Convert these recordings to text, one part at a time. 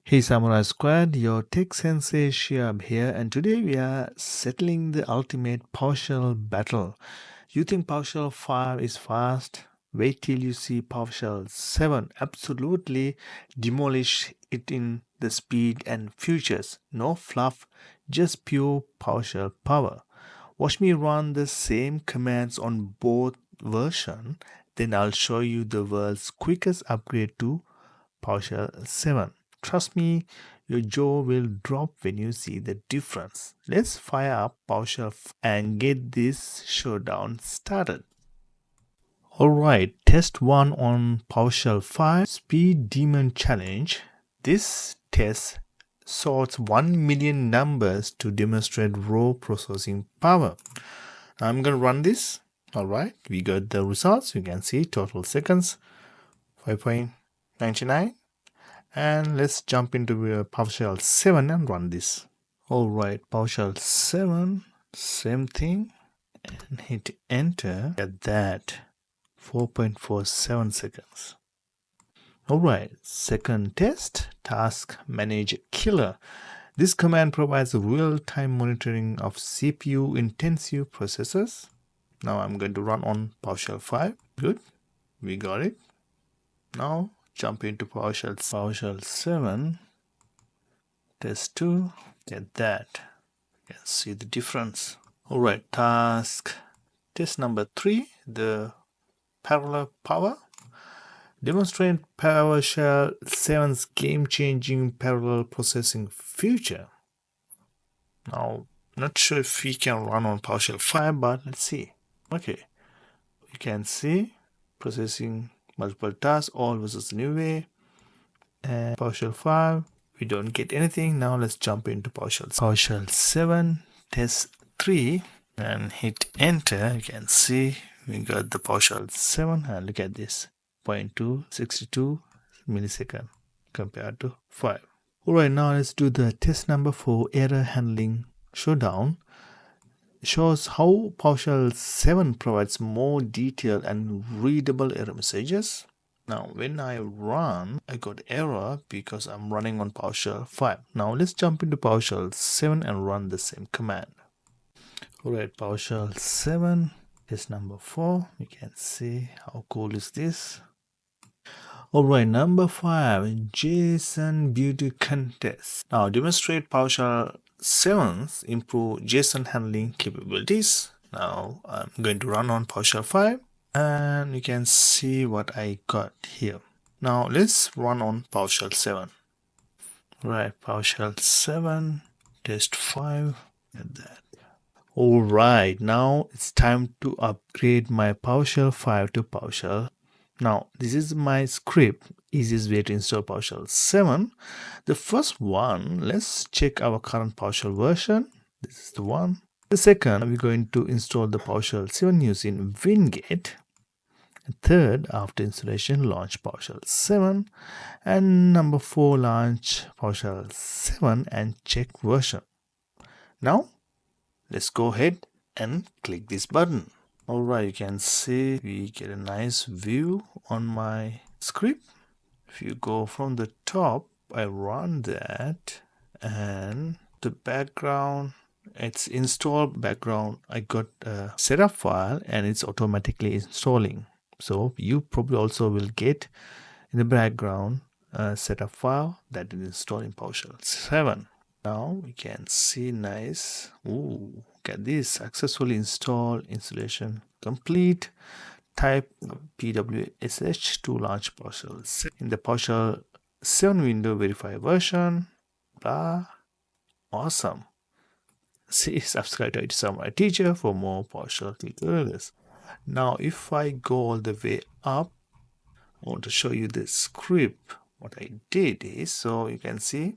Hey Samurai Squad, your tech sensei Shiab here, and today we are settling the ultimate PowerShell battle. You think PowerShell 5 is fast? Wait till you see PowerShell 7 absolutely demolish it in the speed and features. No fluff, just pure PowerShell power. Watch me run the same commands on both versions, then I'll show you the world's quickest upgrade to PowerShell 7. Trust me, your jaw will drop when you see the difference. Let's fire up PowerShell and get this showdown started. Alright, test 1 on PowerShell 5 Speed Demon Challenge. This test sorts 1 million numbers to demonstrate raw processing power. I'm going to run this. Alright, we got the results. You can see total seconds 5.99. And let's jump into PowerShell 7 and run this. Alright, PowerShell 7, same thing, and hit enter. At that, 4.47 seconds. Alright, second test, task manager killer. This command provides real-time monitoring of CPU intensive processors. Now I'm going to run on PowerShell 5. Good, we got it. Now jump into PowerShell 7, test 2, get that. You can see the difference. Alright, task test number 3, the parallel power. Demonstrate PowerShell 7's game-changing parallel processing feature. Now, not sure if we can run on PowerShell 5, but let's see. Okay, you can see processing multiple tasks, all versus new way. And PowerShell 5, we don't get anything. Now let's jump into PowerShell 7, test 3, and hit enter. You can see we got the PowerShell 7, and look at this, 0.262 millisecond compared to 5. Alright, now let's do the test number 4, error handling showdown. Shows how PowerShell 7 provides more detailed and readable error messages. Now when I run, I got error because I'm running on PowerShell 5. Now let's jump into PowerShell 7 and run the same command. Alright, PowerShell 7, test number 4. You can see how cool is this. Alright, number 5, JSON beauty contest. Now demonstrate PowerShell 7's improved JSON handling capabilities. Now I'm going to run on PowerShell 5 and you can see what I got here. Now let's run on PowerShell 7. Right, PowerShell 7, test 5, and that. Alright, now it's time to upgrade my PowerShell 5 to PowerShell. Now this is my script, easiest way to install PowerShell 7. The first one, let's check our current PowerShell version. This is the one. The second, we're going to install the PowerShell 7 using Winget. And third, after installation, launch PowerShell 7. And number 4, launch PowerShell 7 and check version. Now let's go ahead and click this button. Alright, you can see we get a nice view on my script. If you go from the top, I run that, and the background, it's installed background. I got a setup file and it's automatically installing. So you probably also will get in the background a setup file that is installed in PowerShell 7. Now we can see nice. Ooh, look at this, successfully installed, installation complete. Type pwsh to launch PowerShell. In the PowerShell 7 window, verify version, blah. Awesome. See, subscribe to IT Samurai Teacher for more PowerShell tutorials. Now if I go all the way up, I want to show you the script. What I did is, so you can see,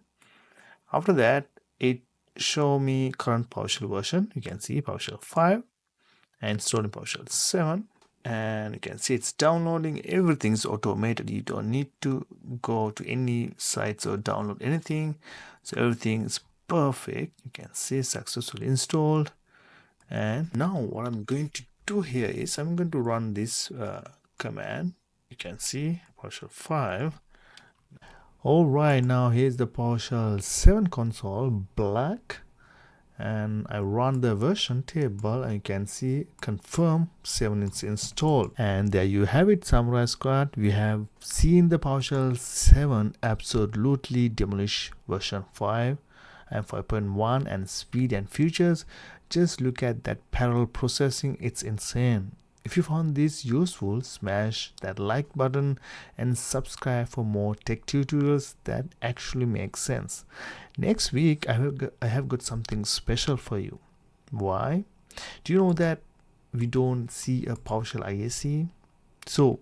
after that it show me current PowerShell version. You can see PowerShell 5 and installing PowerShell 7, and you can see it's downloading. Everything's automated. You don't need to go to any sites or download anything, so everything is perfect. You can see successfully installed. And now what I'm going to do here is I'm going to run this command. You can see PowerShell 5. Alright, now here's the PowerShell 7 console, black, and I run the version table and you can see confirm 7 is installed. And there you have it, Samurai Squad. We have seen the PowerShell 7 absolutely demolish version 5 and 5.1 and speed and features. Just look at that parallel processing, it's insane. If you found this useful, smash that like button and subscribe for more tech tutorials that actually make sense. Next week, I have got something special for you. Why? Do you know that we don't see a PowerShell ISE? So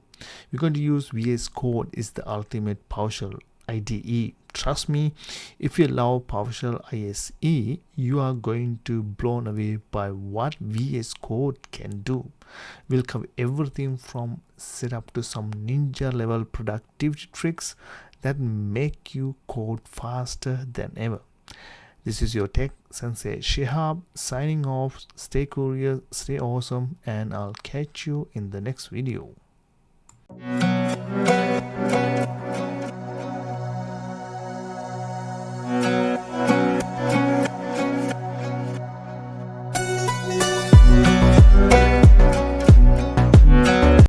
we're going to use VS Code is the ultimate PowerShell IDE. Trust me, if you love PowerShell ISE, you are going to be blown away by what VS Code can do. We'll cover everything from setup to some ninja level productivity tricks that make you code faster than ever. This is your Tech Sensei Shihab signing off. Stay curious, stay awesome, and I'll catch you in the next video.